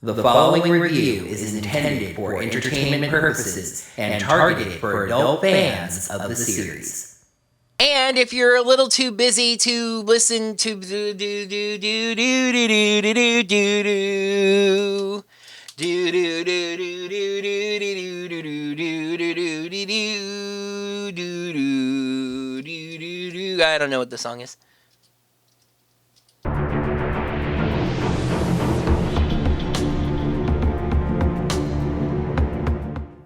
The following review is intended for entertainment purposes and targeted for adult fans of the series. And if you're a little too busy to listen to do do do do do do do do do do do do do do do do do do, I don't know what the song is.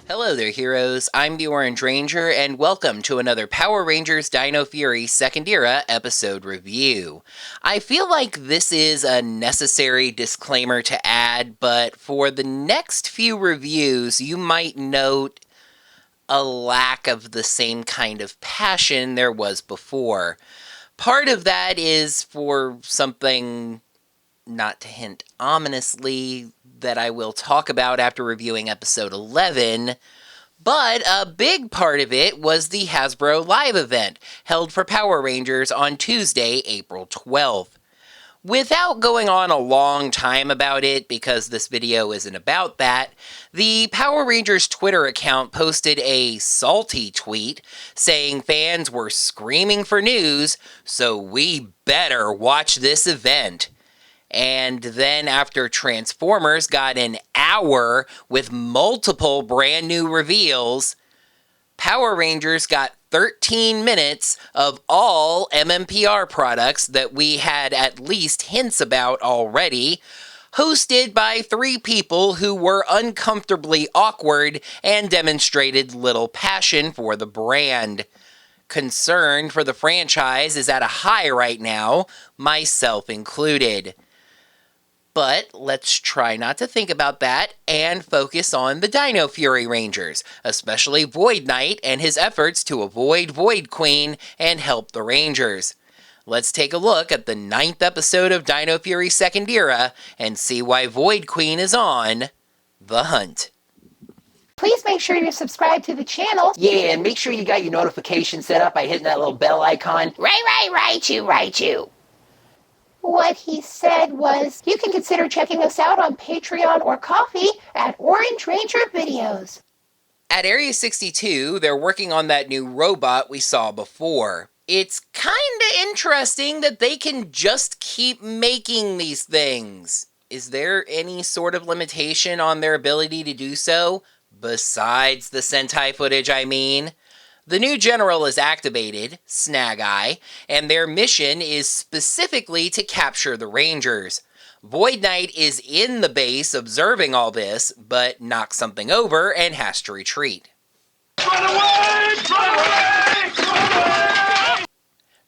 Hello there, heroes. I'm the Orange Ranger, and welcome to another Power Rangers Dino Fury Second Era episode review. I feel like this is a necessary disclaimer to add, but for the next few reviews, you might note a lack of the same kind of passion there was before. Part of that is for something, not to hint ominously, that I will talk about after reviewing episode 11, but a big part of it was the Hasbro Live event held for Power Rangers on Tuesday, April 12th. Without going on a long time about it, because this video isn't about that, the Power Rangers Twitter account posted a salty tweet saying fans were screaming for news, so we better watch this event. And then after Transformers got an hour with multiple brand new reveals, Power Rangers got 13 minutes of all MMPR products that we had at least hints about already, hosted by three people who were uncomfortably awkward and demonstrated little passion for the brand. Concern for the franchise is at a high right now, myself included. But let's try not to think about that and focus on the Dino Fury Rangers, especially Void Knight and his efforts to avoid Void Queen and help the Rangers. Let's take a look at the 9th episode of Dino Fury Second Era and see why Void Queen is on the hunt. Please make sure you're subscribed to the channel. Yeah, and make sure you got your notifications set up by hitting that little bell icon. Right you. What he said was, you can consider checking us out on Patreon or Ko-fi at Orange Ranger Videos. At Area 62, they're working on that new robot we saw before. It's kinda interesting that they can just keep making these things. Is there any sort of limitation on their ability to do so? Besides the Sentai footage, I mean. The new general is activated, Snag Eye, and their mission is specifically to capture the Rangers. Void Knight is in the base observing all this, but knocks something over and has to retreat. Run away!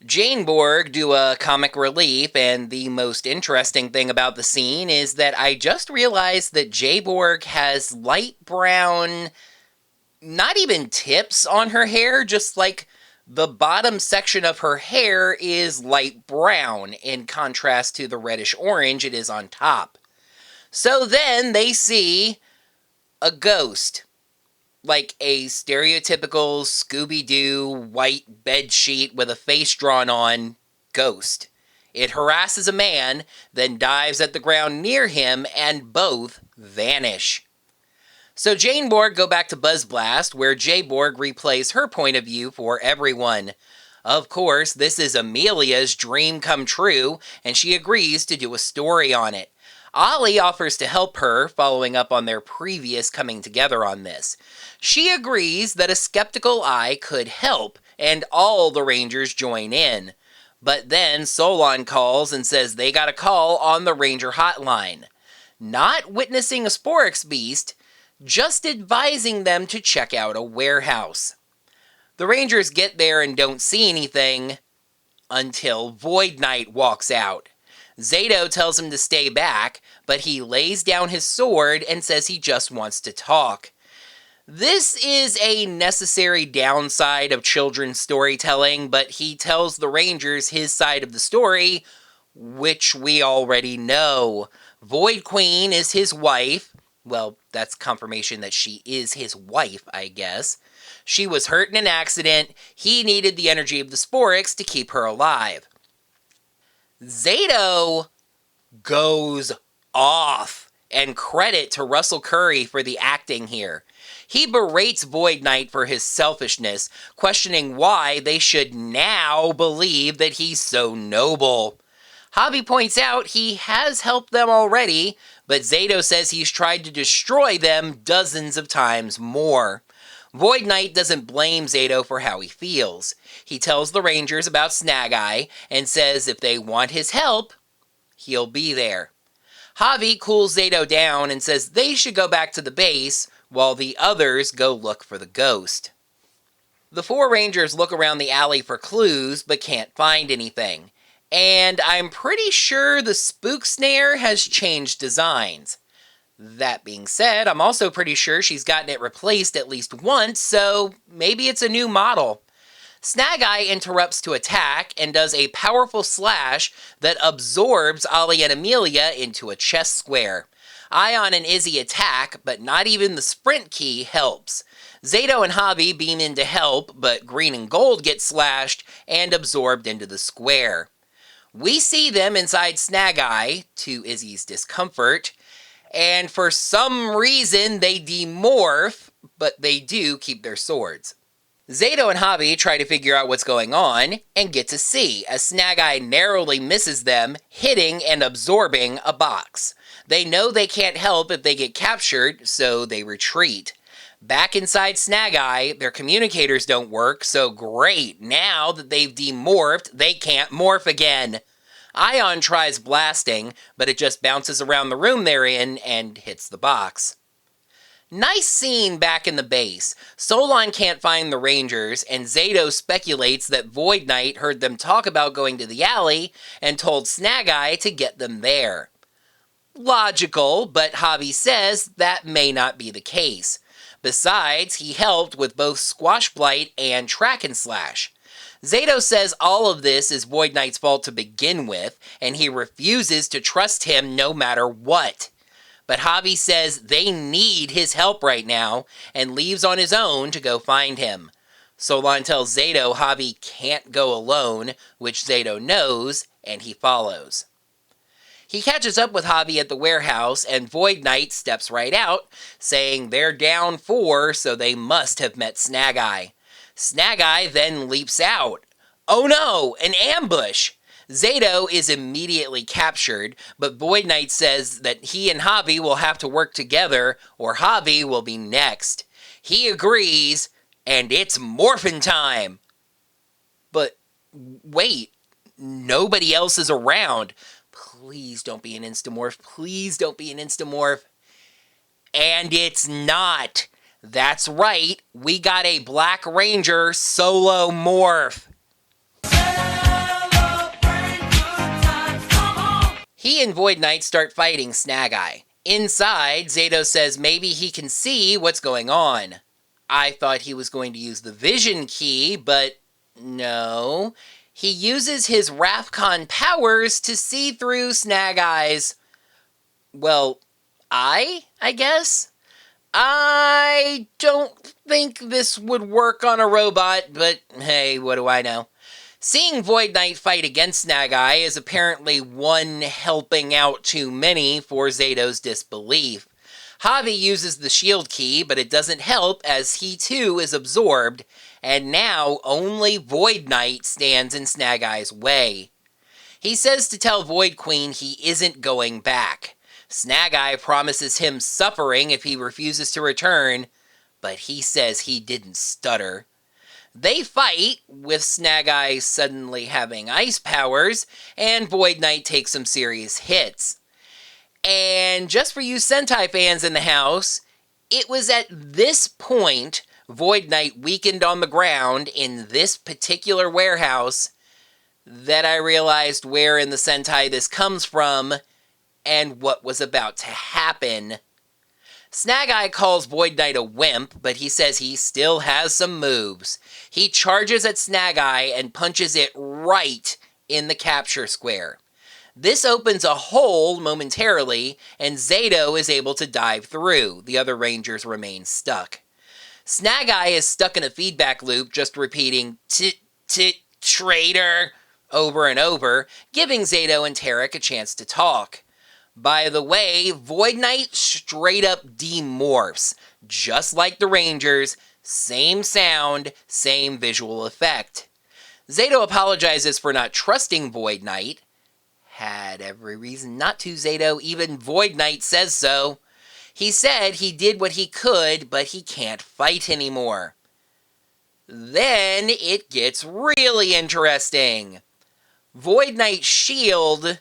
Jane Borg do a comic relief, and the most interesting thing about the scene is that I just realized that Jay Borg has light brown, not even tips on her hair, just like the bottom section of her hair is light brown in contrast to the reddish orange it is on top. So then they see a ghost, like a stereotypical Scooby-Doo white bedsheet with a face drawn on ghost. It harasses a man, then dives at the ground near him, and both vanish. So Jane Borg go back to Buzz Blast, where Jay Borg replays her point of view for everyone. Of course, this is Amelia's dream come true, and she agrees to do a story on it. Ollie offers to help her, following up on their previous coming together on this. She agrees that a skeptical eye could help, and all the Rangers join in. But then Solon calls and says they got a call on the Ranger hotline. Not witnessing a Sporix beast, just advising them to check out a warehouse. The Rangers get there and don't see anything until Void Knight walks out. Zayto tells him to stay back, but he lays down his sword and says he just wants to talk. This is a necessary downside of children's storytelling, but he tells the Rangers his side of the story, which we already know. Void Queen is his wife. Well, that's confirmation that she is his wife, I guess. She was hurt in an accident. He needed the energy of the Sporix to keep her alive. Zayto goes off and credit to Russell Curry for the acting here. He berates Void Knight for his selfishness, questioning why they should now believe that he's so noble. Javi points out he has helped them already, but Zayto says he's tried to destroy them dozens of times more. Void Knight doesn't blame Zayto for how he feels. He tells the Rangers about Snag Eye and says if they want his help, he'll be there. Javi cools Zayto down and says they should go back to the base while the others go look for the ghost. The four Rangers look around the alley for clues but can't find anything. And I'm pretty sure the spook snare has changed designs. That being said, I'm also pretty sure she's gotten it replaced at least once, so maybe it's a new model. Snag Eye interrupts to attack and does a powerful slash that absorbs Ollie and Amelia into a chest square. Ion and Izzy attack, but not even the sprint key helps. Zayto and Javi beam in to help, but Green and Gold get slashed and absorbed into the square. We see them inside Snag Eye, to Izzy's discomfort, and for some reason they demorph, but they do keep their swords. Zayto and Javi try to figure out what's going on, and get to see, as Snag Eye narrowly misses them, hitting and absorbing a box. They know they can't help if they get captured, so they retreat. Back inside Snag Eye, their communicators don't work, so great, now that they've demorphed, they can't morph again. Ion tries blasting, but it just bounces around the room they're in and hits the box. Nice scene back in the base. Solon can't find the Rangers, and Zayto speculates that Void Knight heard them talk about going to the alley and told Snag Eye to get them there. Logical, but Javi says that may not be the case. Besides, he helped with both Squash Blight and Track and Slash. Zayto says all of this is Void Knight's fault to begin with, and he refuses to trust him no matter what. But Javi says they need his help right now, and leaves on his own to go find him. Solon tells Zayto Javi can't go alone, which Zayto knows, and he follows. He catches up with Javi at the warehouse, and Void Knight steps right out, saying they're down 4, so they must have met Snag Eye. Snag Eye then leaps out. Oh no, an ambush! Zayto is immediately captured, but Void Knight says that he and Javi will have to work together, or Javi will be next. He agrees, and it's morphin' time! But wait, nobody else is around. Please don't be an instamorph. Please don't be an instamorph. And it's not. That's right, we got a Black Ranger solo morph. He and Void Knight start fighting Snag Eye. Inside, Zayto says maybe he can see what's going on. I thought he was going to use the vision key, but no. He uses his Rathcon powers to see through Snag Eye's, well, eye, I guess? I don't think this would work on a robot, but hey, what do I know? Seeing Void Knight fight against Snag Eye is apparently one helping out too many for Zayto's disbelief. Javi uses the shield key, but it doesn't help as he too is absorbed, and now only Void Knight stands in Snag Eye's way. He says to tell Void Queen he isn't going back. Snag Eye promises him suffering if he refuses to return, but he says he didn't stutter. They fight, with Snag Eye suddenly having ice powers, and Void Knight takes some serious hits. And just for you Sentai fans in the house, it was at this point Void Knight weakened on the ground in this particular warehouse that I realized where in the Sentai this comes from and what was about to happen. Snag Eye calls Void Knight a wimp, but he says he still has some moves. He charges at Snag Eye and punches it right in the capture square. This opens a hole momentarily, and Zayto is able to dive through. The other Rangers remain stuck. Snag Eye is stuck in a feedback loop, just repeating, traitor, over and over, giving Zayto and Tarek a chance to talk. By the way, Void Knight straight up demorphs, just like the Rangers, same sound, same visual effect. Zayto apologizes for not trusting Void Knight. Had every reason not to, Zayto, even Void Knight says so. He said he did what he could, but he can't fight anymore. Then it gets really interesting. Void Knight's shield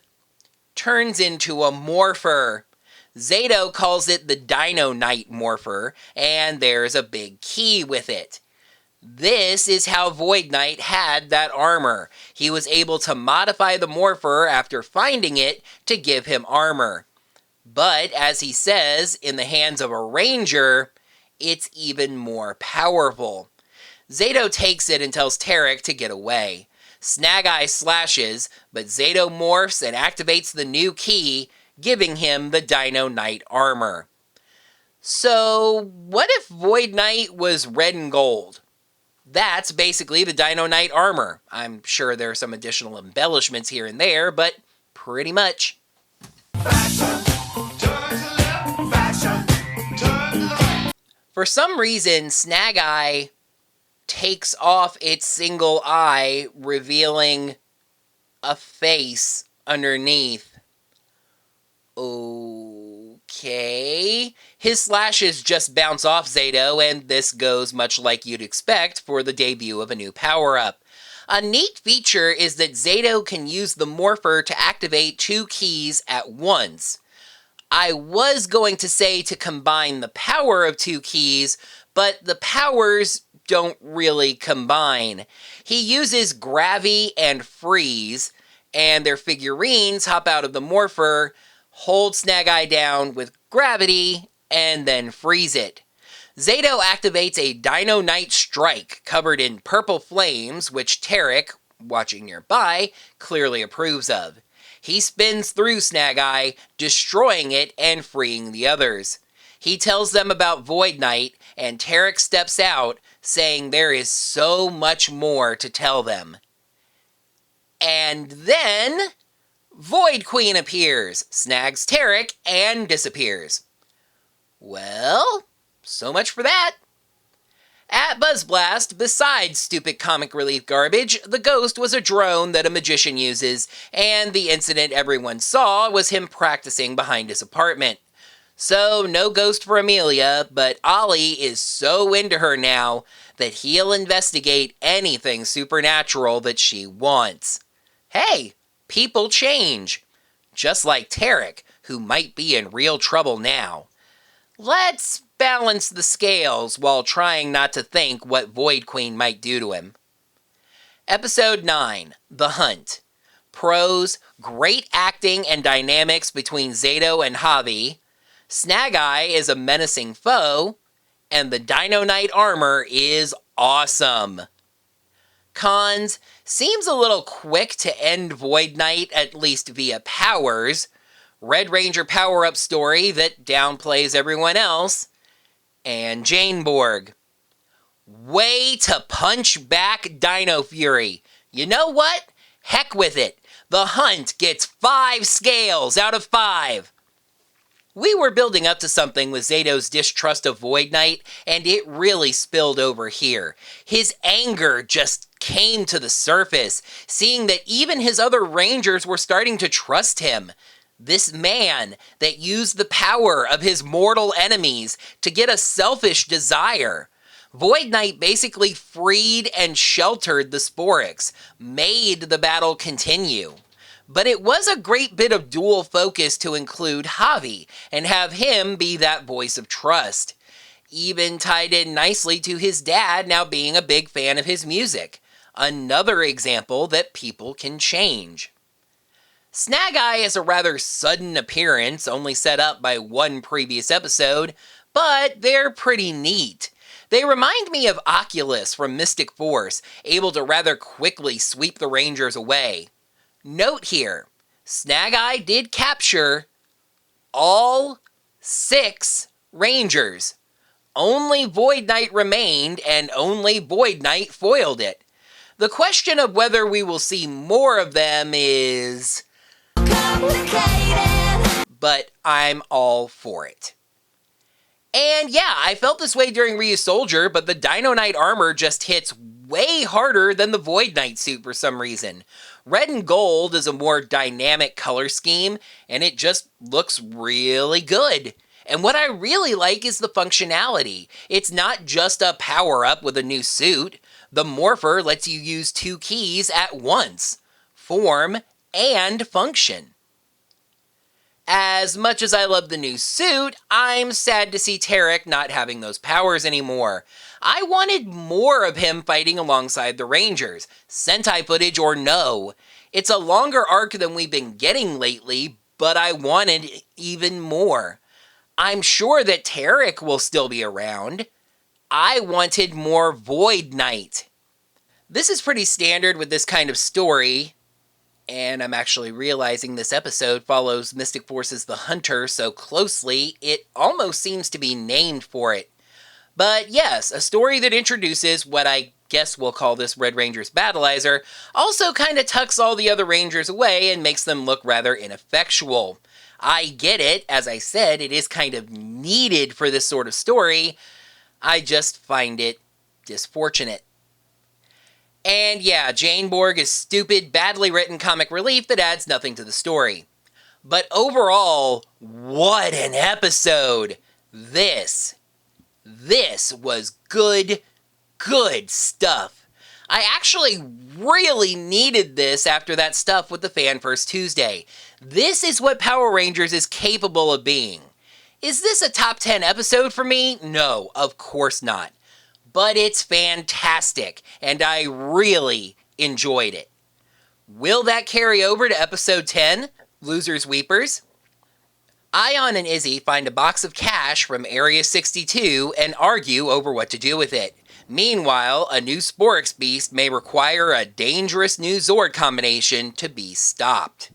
turns into a morpher. Zayto calls it the Dino Knight morpher, and there's a big key with it. This is how Void Knight had that armor. He was able to modify the morpher after finding it to give him armor. But, as he says, in the hands of a ranger, it's even more powerful. Zayto takes it and tells Tarek to get away. Snag-Eye slashes, but Zayto morphs and activates the new key, giving him the Dino Knight armor. So, what if Void Knight was red and gold? That's basically the Dino Knight armor. I'm sure there are some additional embellishments here and there, but pretty much. For some reason, Snag-Eye takes off its single eye, revealing a face underneath. Okay. His slashes just bounce off Zayto, and this goes much like you'd expect for the debut of a new power-up. A neat feature is that Zayto can use the morpher to activate 2 keys at once. I was going to say to combine the power of 2 keys, but the powers don't really combine. He uses Gravity and Freeze, and their figurines hop out of the morpher, hold Snag-Eye down with Gravity, and then freeze it. Zayto activates a Dino Knight strike covered in purple flames, which Tarek, watching nearby, clearly approves of. He spins through Snag-Eye, destroying it and freeing the others. He tells them about Void Knight, and Tarek steps out, saying there is so much more to tell them. And then Void Queen appears, snags Tarek, and disappears. Well, so much for that. At BuzzBlast, besides stupid comic relief garbage, the ghost was a drone that a magician uses, and the incident everyone saw was him practicing behind his apartment. So, no ghost for Amelia, but Ollie is so into her now that he'll investigate anything supernatural that she wants. Hey, people change. Just like Tarek, who might be in real trouble now. Let's balance the scales while trying not to think what Void Queen might do to him. Episode 9, The Hunt. Pros, great acting and dynamics between Zayto and Javi. Snag-Eye is a menacing foe, and the Dino Knight armor is awesome. Cons, seems a little quick to end Void Knight, at least via powers. Red Ranger power-up story that downplays everyone else. And Janeborg. Way to punch back Dino Fury. You know what? Heck with it. The Hunt gets 5 scales out of 5. We were building up to something with Zayto's distrust of Void Knight, and it really spilled over here. His anger just came to the surface, seeing that even his other Rangers were starting to trust him. This man that used the power of his mortal enemies to get a selfish desire. Void Knight basically freed and sheltered the Sporix, made the battle continue. But it was a great bit of dual focus to include Javi and have him be that voice of trust. Even tied in nicely to his dad now being a big fan of his music. Another example that people can change. Snag-Eye is a rather sudden appearance, only set up by one previous episode, but they're pretty neat. They remind me of Oculus from Mystic Force, able to rather quickly sweep the Rangers away. Note here, Snag-Eye did capture all 6 Rangers. Only Void Knight remained, and only Void Knight foiled it. The question of whether we will see more of them is complicated. but I'm all for it. And yeah, I felt this way during Ryu Soldier, but the Dino Knight armor just hits way harder than the Void Knight suit for some reason. Red and gold is a more dynamic color scheme, and it just looks really good. And what I really like is the functionality. It's not just a power-up with a new suit. The Morpher lets you use 2 keys at once: form and function. As much as I love the new suit, I'm sad to see Tarek not having those powers anymore. I wanted more of him fighting alongside the Rangers, Sentai footage or no. It's a longer arc than we've been getting lately, but I wanted even more. I'm sure that Tarek will still be around. I wanted more Void Knight. This is pretty standard with this kind of story, and I'm actually realizing this episode follows Mystic Force's The Hunter so closely, it almost seems to be named for it. But yes, a story that introduces what I guess we'll call this Red Ranger's battleizer, also kind of tucks all the other Rangers away and makes them look rather ineffectual. I get it, as I said, it is kind of needed for this sort of story. I just find it disfortunate. And yeah, Jane Borg is stupid, badly written comic relief that adds nothing to the story. But overall, what an episode! This was good stuff. I actually really needed this after that stuff with the Fan First Tuesday. This is what Power Rangers is capable of being. Is this a top 10 episode for me? No, of course not. But it's fantastic, and I really enjoyed it. Will that carry over to episode 10, Losers Weepers? Ion and Izzy find a box of cash from Area 62 and argue over what to do with it. Meanwhile, a new Sporix beast may require a dangerous new Zord combination to be stopped.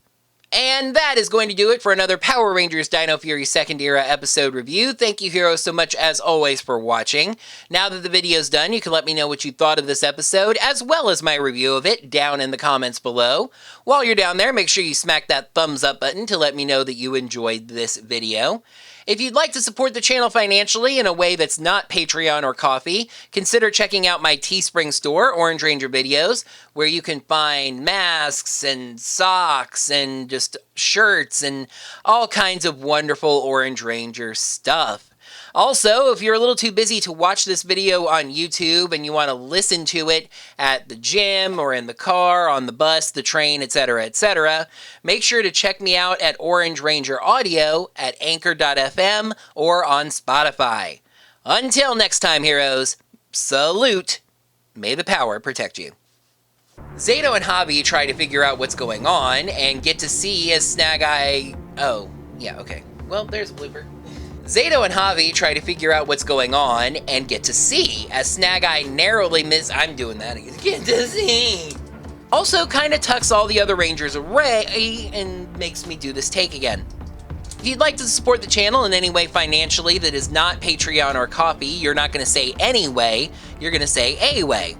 And that is going to do it for another Power Rangers Dino Fury Second Era episode review. Thank you, heroes, so much as always for watching. Now that the video's done, you can let me know what you thought of this episode, as well as my review of it, down in the comments below. While you're down there, make sure you smack that thumbs up button to let me know that you enjoyed this video. If you'd like to support the channel financially in a way that's not Patreon or Ko-fi, consider checking out my Teespring store, Orange Ranger Videos, where you can find masks and socks and just shirts and all kinds of wonderful Orange Ranger stuff. Also, if you're a little too busy to watch this video on YouTube and you want to listen to it at the gym or in the car, on the bus, the train, etc., make sure to check me out at Orange Ranger Audio at Anchor.fm or on Spotify. Until next time, heroes, salute. May the power protect you. Zayto and Javi try to figure out what's going on and get to see as Snag-Eye... Oh, yeah, okay. Well, there's a blooper. Zayto and Javi try to figure out what's going on and get to see as Snag-Eye narrowly I'm doing that again. Get to see! Also kinda tucks all the other Rangers away and makes me do this take again. If you'd like to support the channel in any way financially that is not Patreon or Ko-fi, you're not gonna say anyway, you're gonna say a way.